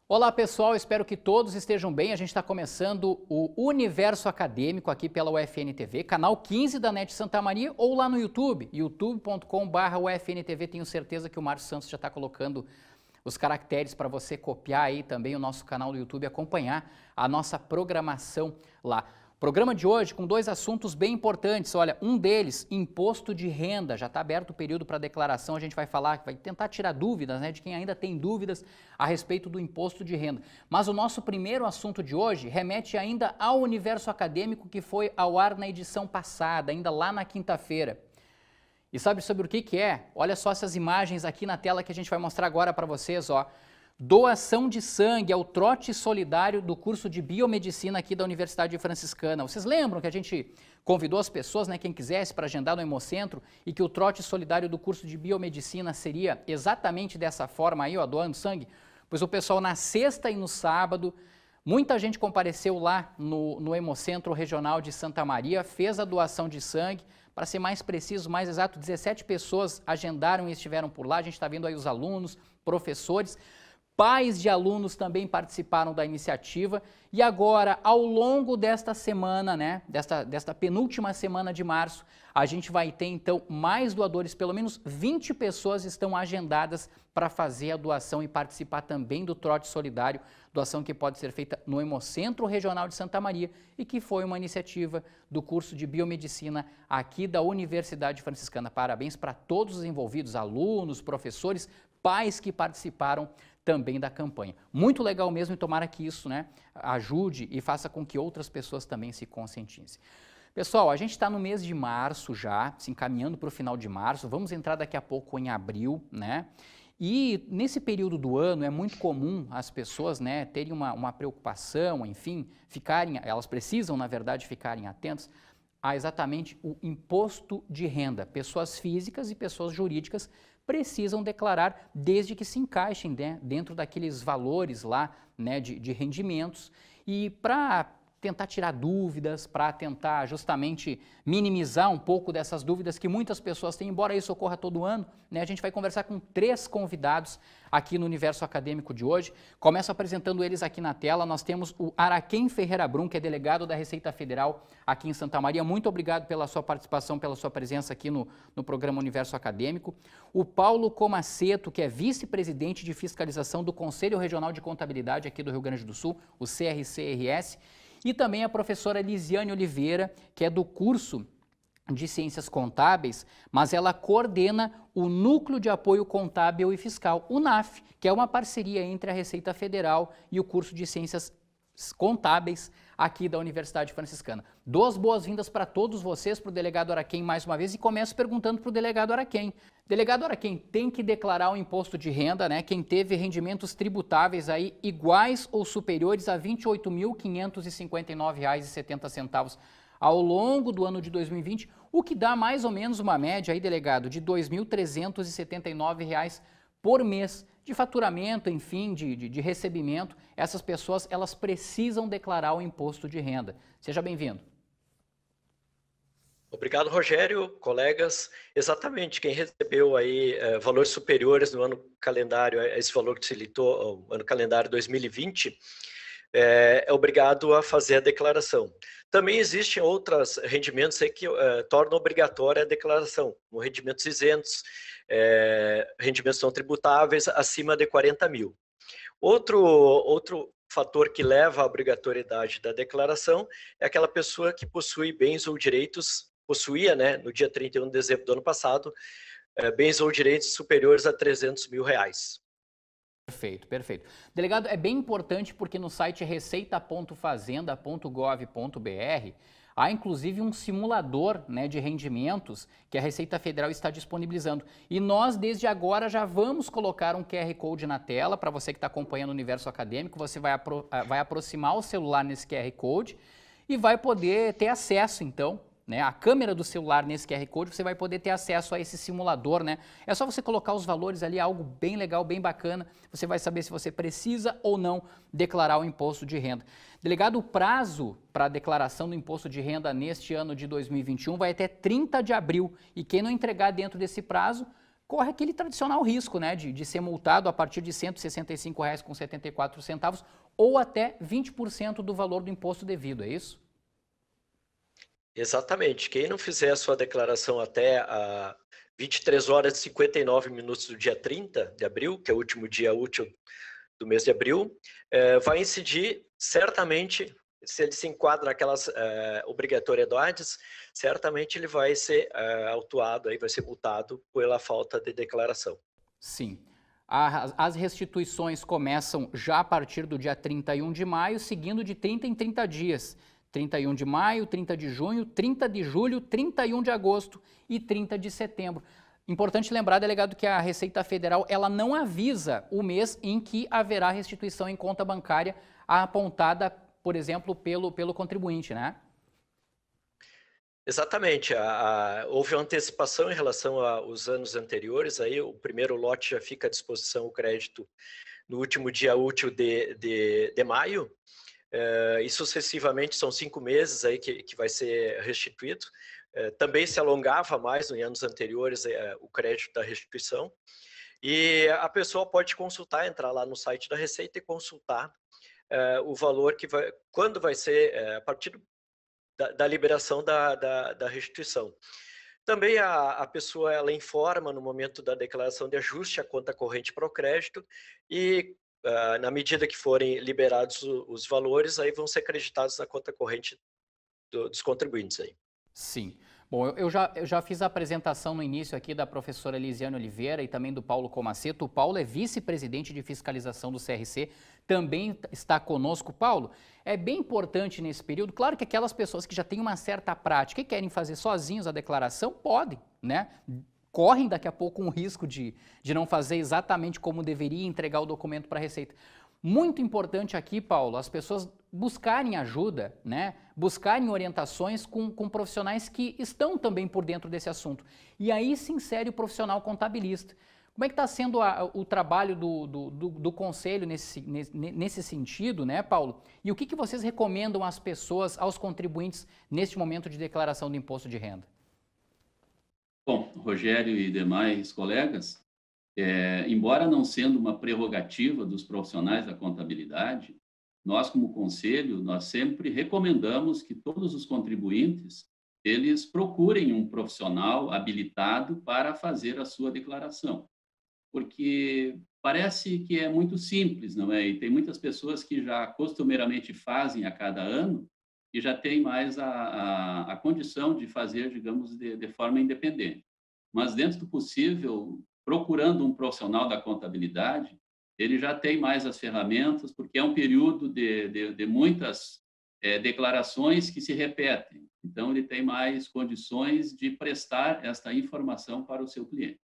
Olá pessoal, espero que todos estejam bem. A gente está começando o Universo Acadêmico aqui pela UFN TV, canal 15 da NET Santa Maria, ou lá no YouTube, youtube.com/UFNTV. Tenho certeza que o Márcio Santos já está colocando os caracteres para você copiar aí também o nosso canal do YouTube e acompanhar a nossa programação lá. Programa de hoje com dois assuntos bem importantes. Olha, um deles, imposto de renda. Já está aberto o período para declaração. A gente vai falar, vai tentar tirar dúvidas, né, de quem ainda tem dúvidas a respeito do imposto de renda. Mas o nosso primeiro assunto de hoje remete ainda ao universo acadêmico que foi ao ar na edição passada, ainda lá na quinta-feira. E sabe sobre o que é? Olha só essas imagens aqui na tela que a gente vai mostrar agora para vocês, ó. Doação de sangue, é o trote solidário do curso de biomedicina aqui da Universidade Franciscana. Vocês lembram que a gente convidou as pessoas, né, quem quisesse, para agendar no Hemocentro e que o trote solidário do curso de biomedicina seria exatamente dessa forma aí, ó, doando sangue? Pois o pessoal na sexta e no sábado, muita gente compareceu lá no Hemocentro Regional de Santa Maria, fez a doação de sangue. Para ser mais preciso, mais exato, 17 pessoas agendaram e estiveram por lá. A gente está vendo aí os alunos, professores. Pais de alunos também participaram da iniciativa e agora, ao longo desta semana, né, desta penúltima semana de março, a gente vai ter então mais doadores, pelo menos 20 pessoas estão agendadas para fazer a doação e participar também do trote solidário, doação que pode ser feita no Hemocentro Regional de Santa Maria e que foi uma iniciativa do curso de biomedicina aqui da Universidade Franciscana. Parabéns para todos os envolvidos, alunos, professores, pais que participaram também da campanha. Muito legal mesmo e tomara que isso, né, ajude e faça com que outras pessoas também se conscientizem. Pessoal, a gente está no mês de março já, se encaminhando para o final de março, vamos entrar daqui a pouco em abril, né? E nesse período do ano é muito comum as pessoas, né, terem uma preocupação, enfim, elas precisam, na verdade, ficarem atentas a exatamente o imposto de renda. Pessoas físicas e pessoas jurídicas precisam declarar desde que se encaixem, né, dentro daqueles valores lá, né, de rendimentos. E para tentar tirar dúvidas, para tentar justamente minimizar um pouco dessas dúvidas que muitas pessoas têm, embora isso ocorra todo ano, né, a gente vai conversar com 3 convidados aqui no Universo Acadêmico de hoje. Começo apresentando eles aqui na tela. Nós temos o Araquém Ferreira Brum, que é delegado da Receita Federal aqui em Santa Maria. Muito obrigado pela sua participação, pela sua presença aqui no programa Universo Acadêmico. O Paulo Comaceto, que é vice-presidente de fiscalização do Conselho Regional de Contabilidade aqui do Rio Grande do Sul, o CRCRS. E também a professora Lisiane Oliveira, que é do curso de Ciências Contábeis, mas ela coordena o Núcleo de Apoio Contábil e Fiscal, o NAF, que é uma parceria entre a Receita Federal e o curso de Ciências Contábeis aqui da Universidade Franciscana. Dou as boas-vindas para todos vocês, para o delegado Araquém mais uma vez, e começo perguntando para o delegado Araquém. Delegado Araquém, tem que declarar o imposto de renda, né? Quem teve rendimentos tributáveis aí iguais ou superiores a R$ 28.559,70 ao longo do ano de 2020, o que dá mais ou menos uma média aí, delegado, de R$ 2.379 por mês de faturamento, enfim, de recebimento. Essas pessoas, elas precisam declarar o imposto de renda. Seja bem-vindo. Obrigado, Rogério, colegas. Exatamente, quem recebeu aí valores superiores no ano calendário, esse valor que se citou, o ano calendário 2020, é obrigado a fazer a declaração. Também existem outros rendimentos aí que tornam obrigatória a declaração, como rendimentos isentos, rendimentos não tributáveis acima de 40 mil. Outro fator que leva à obrigatoriedade da declaração é aquela pessoa que possui bens ou direitos, possuía, né, no dia 31 de dezembro do ano passado, bens ou direitos superiores a R$ 300 mil. Perfeito, perfeito. Delegado, é bem importante porque no site receita.fazenda.gov.br há inclusive um simulador, né, de rendimentos que a Receita Federal está disponibilizando. E nós, desde agora, já vamos colocar um QR Code na tela para você que está acompanhando o Universo Acadêmico. Você vai aproximar o celular nesse QR Code e vai poder ter acesso, então, né, a câmera do celular nesse QR Code, você vai poder ter acesso a esse simulador, né? É só você colocar os valores ali, algo bem legal, bem bacana. Você vai saber se você precisa ou não declarar o imposto de renda. Delegado, o prazo para a declaração do imposto de renda neste ano de 2021 vai até 30 de abril. E quem não entregar dentro desse prazo, corre aquele tradicional risco, né, de ser multado a partir de R$ 165,74 ou até 20% do valor do imposto devido, é isso? Exatamente. Quem não fizer a sua declaração até a 23 horas e 59 minutos do dia 30 de abril, que é o último dia útil do mês de abril, vai incidir certamente, se ele se enquadra naquelas obrigatoriedades, certamente ele vai ser autuado, aí vai ser multado pela falta de declaração. Sim. As restituições começam já a partir do dia 31 de maio, seguindo de 30 em 30 dias. 31 de maio, 30 de junho, 30 de julho, 31 de agosto e 30 de setembro. Importante lembrar, delegado, que a Receita Federal ela não avisa o mês em que haverá restituição em conta bancária apontada, por exemplo, pelo contribuinte, né? Exatamente. Houve uma antecipação em relação aos anos anteriores. Aí o primeiro lote já fica à disposição, o crédito, no último dia útil de maio. E sucessivamente são 5 meses aí que vai ser restituído. Também se alongava mais em anos anteriores o crédito da restituição. E a pessoa pode consultar, entrar lá no site da Receita e consultar o valor que vai, quando vai ser, a partir da liberação da restituição. Também a pessoa ela informa no momento da declaração de ajuste a conta corrente para o crédito e na medida que forem liberados os valores, aí vão ser creditados na conta corrente dos contribuintes aí. Sim. Bom, eu já fiz a apresentação no início aqui da professora Elisiane Oliveira e também do Paulo Comaceto. O Paulo é vice-presidente de fiscalização do CRC, também está conosco. Paulo, é bem importante nesse período, claro que aquelas pessoas que já têm uma certa prática e querem fazer sozinhos a declaração, podem, né? Correm daqui a pouco um risco de não fazer exatamente como deveria entregar o documento para a Receita. Muito importante aqui, Paulo, as pessoas buscarem ajuda, né? Buscarem orientações com profissionais que estão também por dentro desse assunto. E aí se insere o profissional contabilista. Como é que está sendo o trabalho do Conselho nesse sentido, né, Paulo? E o que vocês recomendam às pessoas, aos contribuintes, neste momento de declaração do imposto de renda? Bom, Rogério e demais colegas, embora não sendo uma prerrogativa dos profissionais da contabilidade, nós, como conselho, nós sempre recomendamos que todos os contribuintes, eles procurem um profissional habilitado para fazer a sua declaração. Porque parece que é muito simples, não é? E tem muitas pessoas que já costumeiramente fazem a cada ano e já têm mais a condição de fazer, digamos, de forma independente. Mas, dentro do possível, procurando um profissional da contabilidade, ele já tem mais as ferramentas, porque é um período de muitas declarações que se repetem. Então, ele tem mais condições de prestar esta informação para o seu cliente.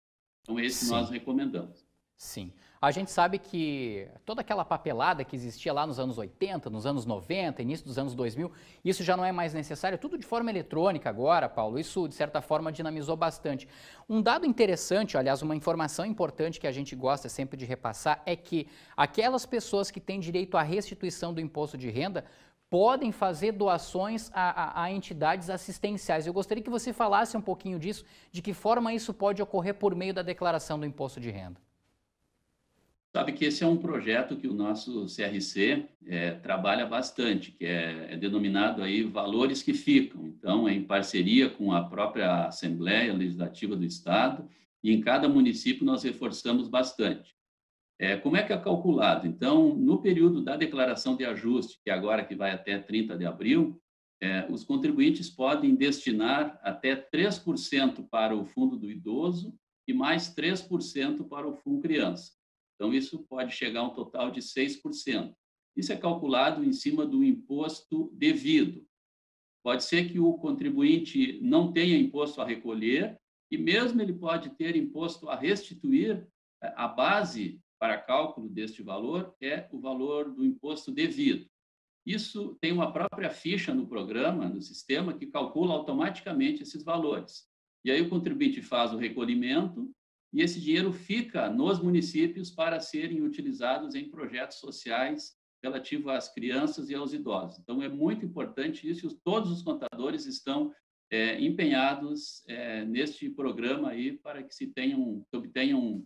Então, esse nós recomendamos. Sim. A gente sabe que toda aquela papelada que existia lá nos anos 80, nos anos 90, início dos anos 2000, isso já não é mais necessário, tudo de forma eletrônica agora, Paulo, isso de certa forma dinamizou bastante. Um dado interessante, aliás, uma informação importante que a gente gosta sempre de repassar é que aquelas pessoas que têm direito à restituição do imposto de renda podem fazer doações a entidades assistenciais. Eu gostaria que você falasse um pouquinho disso, de que forma isso pode ocorrer por meio da declaração do imposto de renda. Sabe que esse é um projeto que o nosso CRC trabalha bastante, que é denominado aí Valores que Ficam. Então, é em parceria com a própria Assembleia Legislativa do Estado, e em cada município nós reforçamos bastante. Como é que é calculado? Então, no período da declaração de ajuste, que agora que vai até 30 de abril, os contribuintes podem destinar até 3% para o Fundo do Idoso e mais 3% para o Fundo Criança. Então, isso pode chegar a um total de 6%. Isso é calculado em cima do imposto devido. Pode ser que o contribuinte não tenha imposto a recolher e mesmo ele pode ter imposto a restituir. A base para cálculo deste valor é o valor do imposto devido. Isso tem uma própria ficha no programa, no sistema, que calcula automaticamente esses valores. E aí o contribuinte faz o recolhimento e esse dinheiro fica nos municípios para serem utilizados em projetos sociais relativos às crianças e aos idosos. Então, é muito importante isso, e todos os contadores estão empenhados neste programa aí para que se obtenham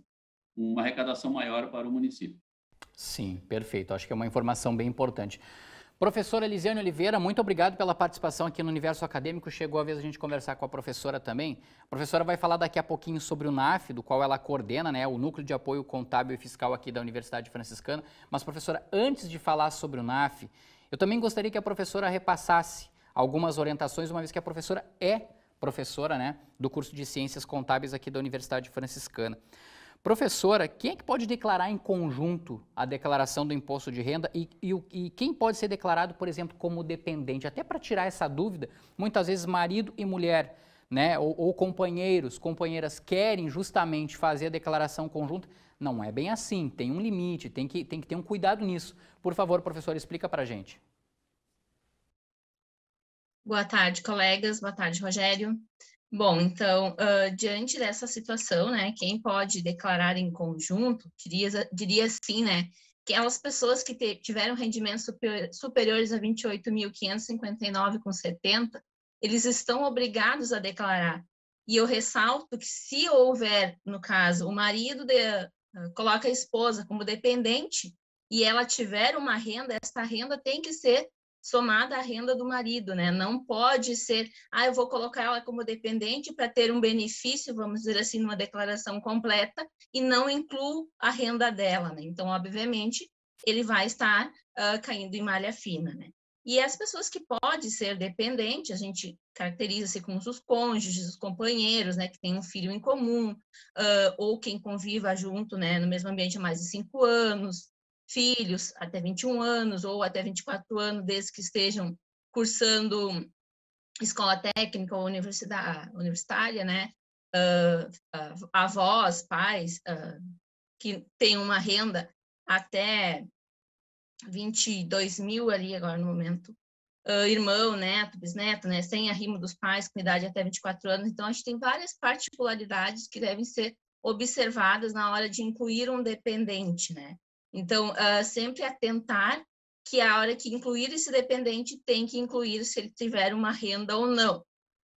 uma arrecadação maior para o município. Sim, perfeito. Acho que é uma informação bem importante. Professora Elisiane Oliveira, muito obrigado pela participação aqui no Universo Acadêmico. Chegou a vez a gente conversar com a professora também. A professora vai falar daqui a pouquinho sobre o NAF, do qual ela coordena, né, o Núcleo de Apoio Contábil e Fiscal aqui da Universidade Franciscana. Mas, professora, antes de falar sobre o NAF, eu também gostaria que a professora repassasse algumas orientações, uma vez que a professora é professora, né, do curso de Ciências Contábeis aqui da Universidade Franciscana. Professora, quem é que pode declarar em conjunto a declaração do imposto de renda e quem pode ser declarado, por exemplo, como dependente? Até para tirar essa dúvida, muitas vezes marido e mulher, né, ou companheiros, companheiras querem justamente fazer a declaração conjunta. Não é bem assim, tem um limite, tem que ter um cuidado nisso. Por favor, professora, explica para a gente. Boa tarde, colegas. Boa tarde, Rogério. Bom, então, diante dessa situação, né, quem pode declarar em conjunto, diria assim, né, que aquelas pessoas que tiveram rendimentos superiores a 28.559,70, eles estão obrigados a declarar. E eu ressalto que se houver, no caso, o marido coloca a esposa como dependente e ela tiver uma renda, essa renda tem que ser somada à renda do marido, né? Não pode ser, eu vou colocar ela como dependente para ter um benefício, vamos dizer assim, numa declaração completa, e não incluo a renda dela, né? Então, obviamente, ele vai estar caindo em malha fina, né? E as pessoas que podem ser dependentes, a gente caracteriza-se com os cônjuges, os companheiros, né, que têm um filho em comum, ou quem conviva junto, né, no mesmo ambiente há mais de 5 anos, filhos até 21 anos ou até 24 anos, desde que estejam cursando escola técnica ou universitária, né? Avós, pais, que têm uma renda até 22 mil ali agora no momento, irmão, neto, bisneto, né? Sem arrimo dos pais, com idade até 24 anos. Então, a gente tem várias particularidades que devem ser observadas na hora de incluir um dependente, né? Então, sempre atentar que a hora que incluir esse dependente tem que incluir se ele tiver uma renda ou não.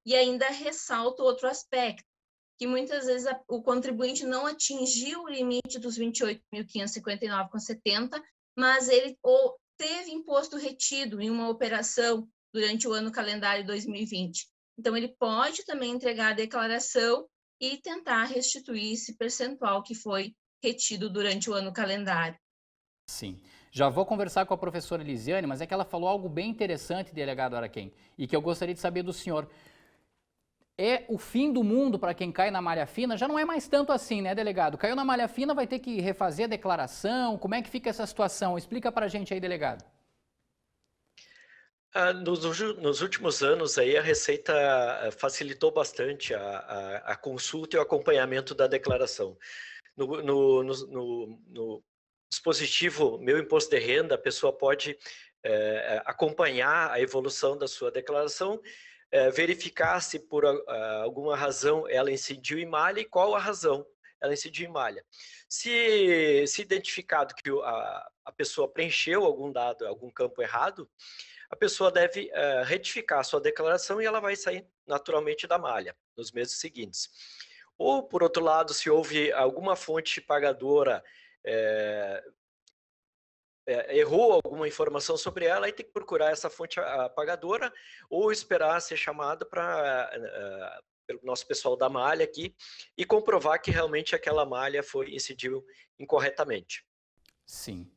E ainda ressalto outro aspecto, que muitas vezes o contribuinte não atingiu o limite dos 28.559,70, mas ele teve imposto retido em uma operação durante o ano calendário 2020. Então, ele pode também entregar a declaração e tentar restituir esse percentual que foi retido durante o ano calendário. Sim. Já vou conversar com a professora Elisiane, mas é que ela falou algo bem interessante, delegado Araquém, e que eu gostaria de saber do senhor. É o fim do mundo para quem cai na malha fina? Já não é mais tanto assim, né, delegado? Caiu na malha fina, vai ter que refazer a declaração? Como é que fica essa situação? Explica para a gente aí, delegado. Nos últimos anos, aí, a Receita facilitou bastante a consulta e o acompanhamento da declaração. No dispositivo Meu Imposto de Renda, a pessoa pode acompanhar a evolução da sua declaração, verificar se por alguma razão ela incidiu em malha e qual a razão ela incidiu em malha. Se identificado que a pessoa preencheu algum dado, algum campo errado, a pessoa deve retificar a sua declaração e ela vai sair naturalmente da malha nos meses seguintes. Ou, por outro lado, se houve alguma fonte pagadora errou alguma informação sobre ela, aí tem que procurar essa fonte pagadora ou esperar ser chamada pelo nosso pessoal da malha aqui e comprovar que realmente aquela malha incidiu incorretamente. Sim.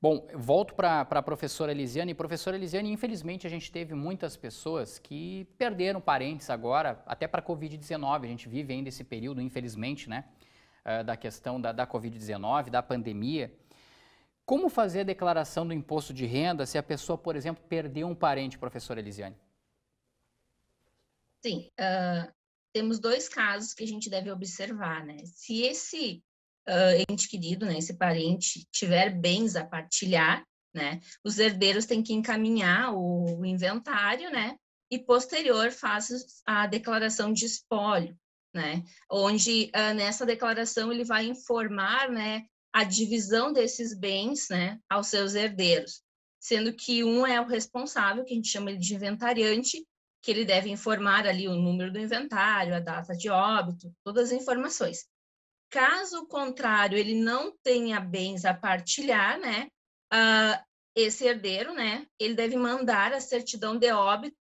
Bom, volto para a professora Elisiane. Professora Elisiane, infelizmente a gente teve muitas pessoas que perderam parentes agora, até para a Covid-19. A gente vive ainda esse período, infelizmente, né, da questão da Covid-19, da pandemia. Como fazer a declaração do imposto de renda se a pessoa, por exemplo, perdeu um parente, professora Elisiane? Sim, temos 2 casos que a gente deve observar, né? Se esse ente querido, né, esse parente, tiver bens a partilhar, né? Os herdeiros têm que encaminhar o inventário, né? E posterior faz a declaração de espólio, né? Onde nessa declaração ele vai informar, né, a divisão desses bens, né, aos seus herdeiros, sendo que um é o responsável, que a gente chama ele de inventariante, que ele deve informar ali o número do inventário, a data de óbito, todas as informações. Caso contrário, ele não tenha bens a partilhar, né, esse herdeiro, né, ele deve mandar a certidão de óbito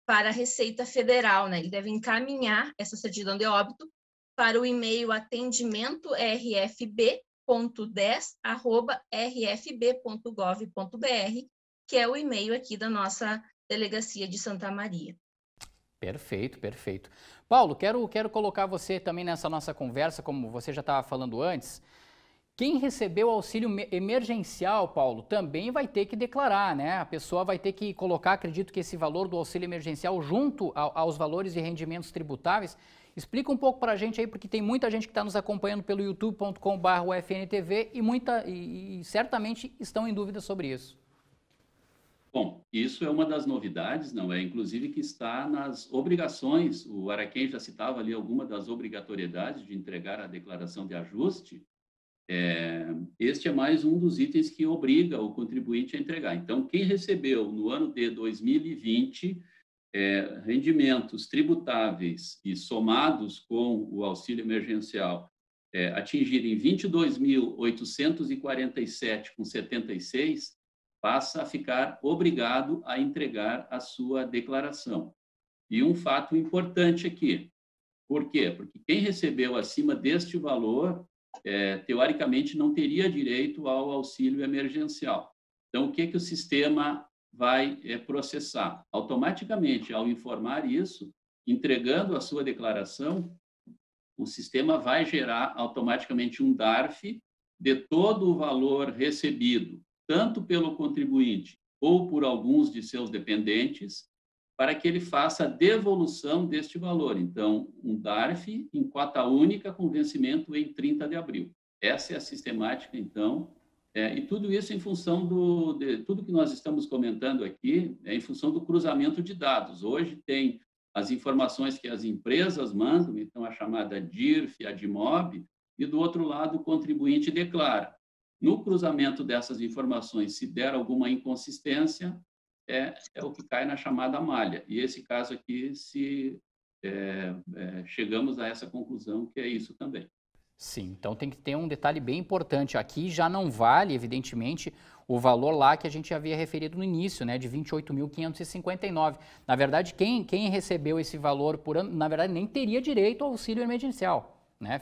para a Receita Federal, né? Ele deve encaminhar essa certidão de óbito para o e-mail atendimento.rfb.10@rfb.gov.br, que é o e-mail aqui da nossa Delegacia de Santa Maria. Perfeito, perfeito. Paulo, quero colocar você também nessa nossa conversa, como você já estava falando antes. Quem recebeu o auxílio emergencial, Paulo, também vai ter que declarar, né? A pessoa vai ter que colocar, acredito que esse valor do auxílio emergencial junto aos valores de rendimentos tributáveis. Explica um pouco para a gente aí, porque tem muita gente que está nos acompanhando pelo youtube.com/UFNTV e certamente estão em dúvida sobre isso. Bom, isso é uma das novidades, não é? Inclusive que está nas obrigações. O Araquém já citava ali alguma das obrigatoriedades de entregar a declaração de ajuste. Este é mais um dos itens que obriga o contribuinte a entregar. Então, quem recebeu no ano de 2020 rendimentos tributáveis e somados com o auxílio emergencial atingirem R$ 22.847,76, passa a ficar obrigado a entregar a sua declaração. E um fato importante aqui. Por quê? Porque quem recebeu acima deste valor teoricamente não teria direito ao auxílio emergencial. Então, o que o sistema vai processar? Automaticamente, ao informar isso, entregando a sua declaração, o sistema vai gerar automaticamente um DARF de todo o valor recebido, tanto pelo contribuinte ou por alguns de seus dependentes, para que ele faça a devolução deste valor. Então, um DARF em cota única com vencimento em 30 de abril. Essa é a sistemática, então, e tudo isso em função de tudo que nós estamos comentando aqui, em função do cruzamento de dados. Hoje tem as informações que as empresas mandam, então a chamada DIRF, a DIMOB, e do outro lado o contribuinte declara. No cruzamento dessas informações, se der alguma inconsistência, é o que cai na chamada malha. E esse caso aqui, chegamos a essa conclusão que é isso também. Sim, então tem que ter um detalhe bem importante. Aqui já não vale, evidentemente, o valor lá que a gente havia referido no início, né, de R$ 28.559. Na verdade, quem recebeu esse valor por ano, na verdade, nem teria direito ao auxílio emergencial, né?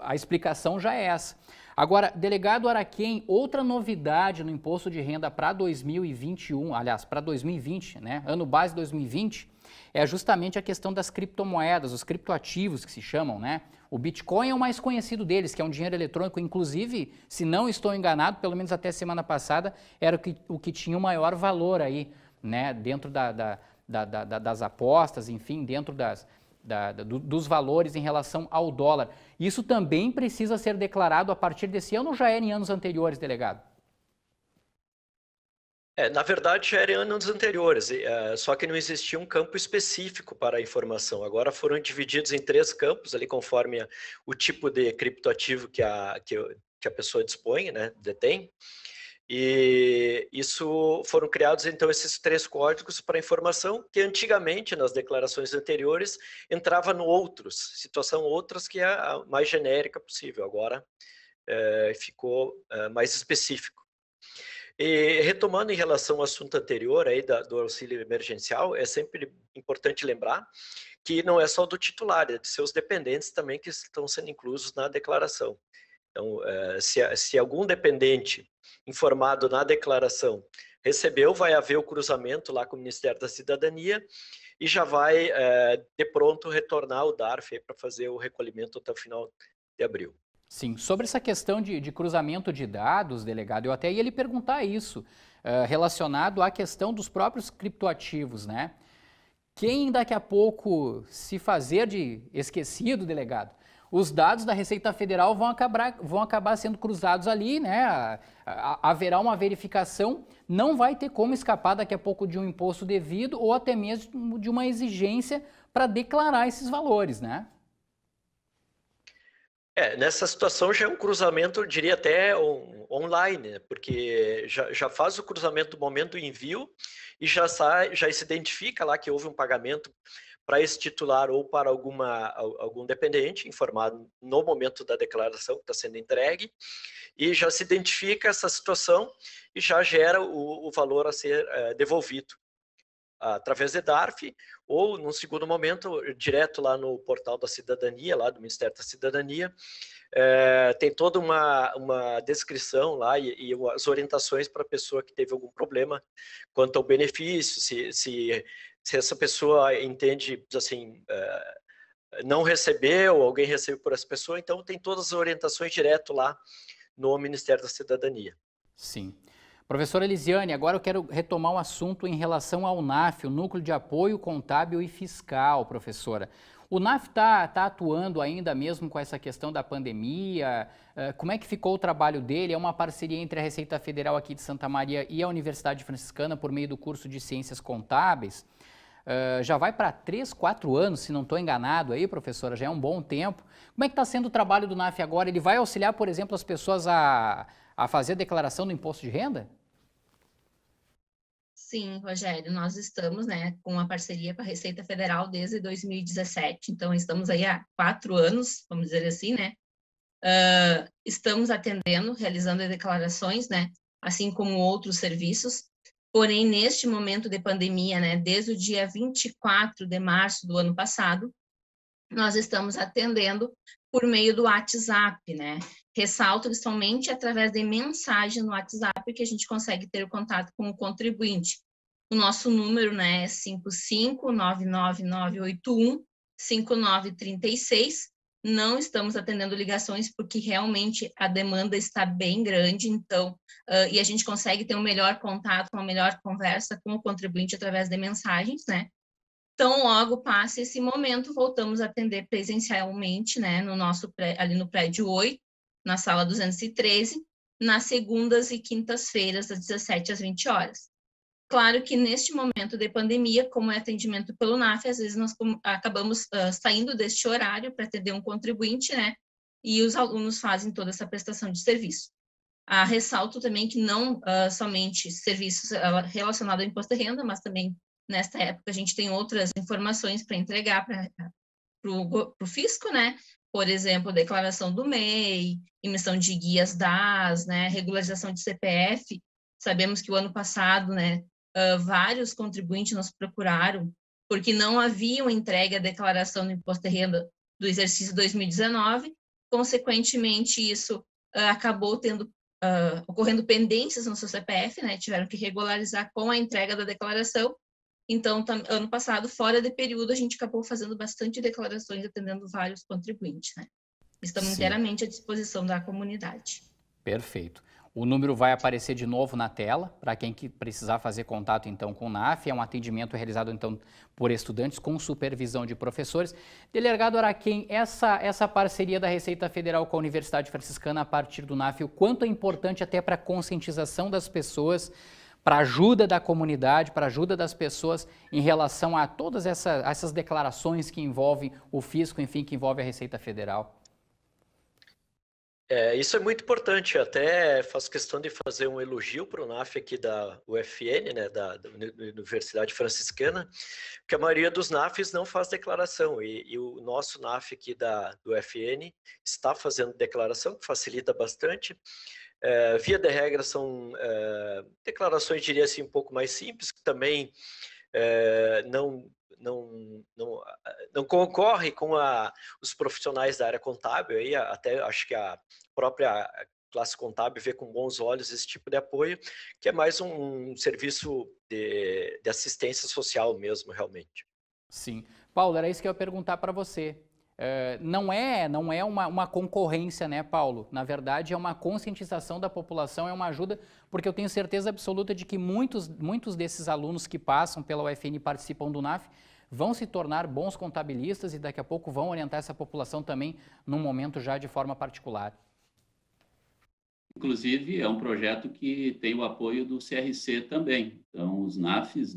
A explicação já é essa. Agora, delegado Araquém, outra novidade no imposto de renda para 2021, aliás, para 2020, né, ano base 2020, é justamente a questão das criptomoedas, os criptoativos que se chamam, né? O Bitcoin é o mais conhecido deles, que é um dinheiro eletrônico, inclusive, se não estou enganado, pelo menos até semana passada, era o que tinha o maior valor aí, né, dentro das apostas, enfim, dentro dos valores em relação ao dólar. Isso também precisa ser declarado a partir desse ano ou já era em anos anteriores, delegado? Na verdade, já era em anos anteriores, só que não existia um campo específico para a informação. Agora foram divididos em 3 campos, ali conforme o tipo de criptoativo que a pessoa dispõe, né, detém. E isso foram criados, então, esses 3 códigos para informação que antigamente, nas declarações anteriores, entrava no outros, situação outras, que é a mais genérica possível. Agora ficou mais específico. E retomando em relação ao assunto anterior aí do auxílio emergencial, é sempre importante lembrar que não é só do titular, é de seus dependentes também que estão sendo inclusos na declaração. Então, se algum dependente informado na declaração recebeu, vai haver o cruzamento lá com o Ministério da Cidadania e já vai, de pronto, retornar o DARF para fazer o recolhimento até o final de abril. Sim, sobre essa questão de cruzamento de dados, delegado, eu até ia lhe perguntar isso, relacionado à questão dos próprios criptoativos, né? Quem daqui a pouco se fazer de esquecido, delegado, os dados da Receita Federal vão acabar sendo cruzados ali, né? Haverá uma verificação, não vai ter como escapar daqui a pouco de um imposto devido ou até mesmo de uma exigência para declarar esses valores, né? Nessa situação já é um cruzamento, eu diria até online, né? Porque já faz o cruzamento do momento do envio e já se identifica lá que houve um pagamento para esse titular ou para algum dependente, informado no momento da declaração que está sendo entregue, e já se identifica essa situação e já gera o valor a ser devolvido através de DARF, ou, num segundo momento, direto lá no portal da cidadania, lá do Ministério da Cidadania, tem toda uma descrição lá e as orientações para a pessoa que teve algum problema quanto ao benefício, se essa pessoa entende, assim, não recebeu, alguém recebeu por essa pessoa, então tem todas as orientações direto lá no Ministério da Cidadania. Sim. Professora Elisiane, agora eu quero retomar o assunto em relação ao NAF, o Núcleo de Apoio Contábil e Fiscal, professora. O NAF está atuando ainda mesmo com essa questão da pandemia? Como é que ficou o trabalho dele? É uma parceria entre a Receita Federal aqui de Santa Maria e a Universidade Franciscana por meio do curso de Ciências Contábeis. Já vai para 3, 4 anos, se não estou enganado aí, professora, já é um bom tempo. Como é que está sendo o trabalho do NAF agora? Ele vai auxiliar, por exemplo, as pessoas a fazer a declaração do imposto de renda? Sim, Rogério, nós estamos, né, com uma parceria com a Receita Federal desde 2017, então estamos aí há 4 anos, vamos dizer assim, né, estamos atendendo, realizando as declarações, né, assim como outros serviços, porém, neste momento de pandemia, né, desde o dia 24 de março do ano passado, nós estamos atendendo por meio do WhatsApp, né? Ressalto que somente através de mensagem no WhatsApp que a gente consegue ter o contato com o contribuinte. O nosso número, né, é 55999815936. Não estamos atendendo ligações porque realmente a demanda está bem grande, então, e a gente consegue ter um melhor contato, uma melhor conversa com o contribuinte através de mensagens, né? Então, logo passe esse momento, voltamos a atender presencialmente, né, ali no prédio 8, na sala 213, nas segundas e quintas-feiras, das 17 às 20 horas. Claro que neste momento de pandemia, como é atendimento pelo NAF, às vezes nós acabamos saindo deste horário para atender um contribuinte, né, e os alunos fazem toda essa prestação de serviço. Ressalto também que não somente serviços relacionados ao imposto de renda, mas também nesta época, a gente tem outras informações para entregar para o fisco, né? Por exemplo, declaração do MEI, emissão de guias DAS, né? Regularização de CPF. Sabemos que o ano passado, né, vários contribuintes nos procuraram porque não haviam entregue a declaração do imposto de renda do exercício 2019. Consequentemente, isso acabou ocorrendo pendências no seu CPF, né? Tiveram que regularizar com a entrega da declaração. Então, ano passado, fora de período, a gente acabou fazendo bastante declarações, atendendo vários contribuintes, né? Estamos inteiramente à disposição da comunidade. Perfeito. O número vai aparecer de novo na tela, para quem precisar fazer contato, então, com o NAF. É um atendimento realizado, então, por estudantes com supervisão de professores. Delegado Araquém, essa parceria da Receita Federal com a Universidade Franciscana a partir do NAF, o quanto é importante até para a conscientização das pessoas, para a ajuda da comunidade, para a ajuda das pessoas em relação a todas essas declarações que envolvem o fisco, enfim, que envolvem a Receita Federal? Isso é muito importante. Até faço questão de fazer um elogio para o NAF aqui da UFN, né, da Universidade Franciscana, porque a maioria dos NAFs não faz declaração, e o nosso NAF aqui do UFN está fazendo declaração, que facilita bastante. Via de regra, são declarações, diria assim, um pouco mais simples, que também não concorre com os profissionais da área contábil. Aí, até acho que a própria classe contábil vê com bons olhos esse tipo de apoio, que é mais um serviço de assistência social mesmo, realmente. Sim. Paulo, era isso que eu ia perguntar para você. Não é uma concorrência, né, Paulo? Na verdade, é uma conscientização da população, é uma ajuda, porque eu tenho certeza absoluta de que muitos desses alunos que passam pela UFN e participam do NAF vão se tornar bons contabilistas e daqui a pouco vão orientar essa população também num momento já de forma particular. Inclusive, é um projeto que tem o apoio do CRC também. Então, os NAFs,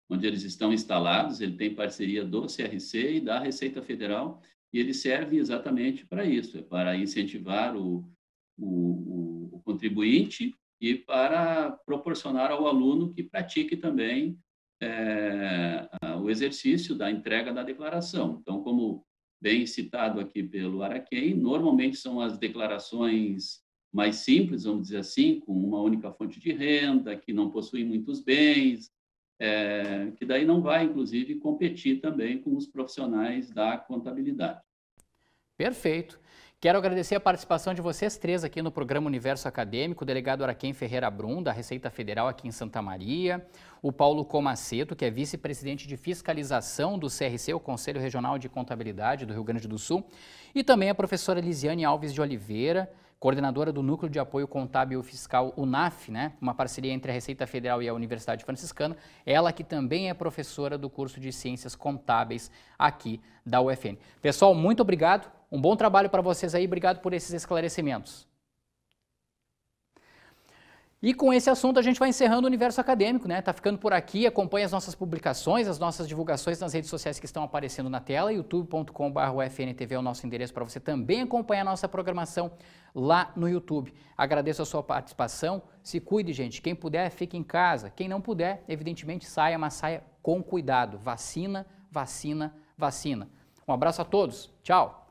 onde eles estão instalados, ele tem parceria do CRC e da Receita Federal, e ele serve exatamente para isso, para incentivar o contribuinte e para proporcionar ao aluno que pratique também o exercício da entrega da declaração. Então, como bem citado aqui pelo Araquém, normalmente são as declarações mais simples, vamos dizer assim, com uma única fonte de renda, que não possui muitos bens, que daí não vai, inclusive, competir também com os profissionais da contabilidade. Perfeito. Quero agradecer a participação de vocês três aqui no programa Universo Acadêmico, o delegado Araquém Ferreira Brum, da Receita Federal aqui em Santa Maria, o Paulo Comaceto, que é vice-presidente de fiscalização do CRC, o Conselho Regional de Contabilidade do Rio Grande do Sul, e também a professora Lisiane Alves de Oliveira, coordenadora do Núcleo de Apoio Contábil Fiscal UNAF, né? Uma parceria entre a Receita Federal e a Universidade Franciscana, ela que também é professora do curso de Ciências Contábeis aqui da UFN. Pessoal, muito obrigado, um bom trabalho para vocês aí, obrigado por esses esclarecimentos. E com esse assunto a gente vai encerrando o Universo Acadêmico, né? Tá ficando por aqui, acompanhe as nossas publicações, as nossas divulgações nas redes sociais que estão aparecendo na tela, youtube.com/UFNTV é o nosso endereço para você também acompanhar a nossa programação lá no YouTube. Agradeço a sua participação, se cuide, gente, quem puder fique em casa, quem não puder, evidentemente saia, mas saia com cuidado, vacina, vacina, vacina. Um abraço a todos, tchau!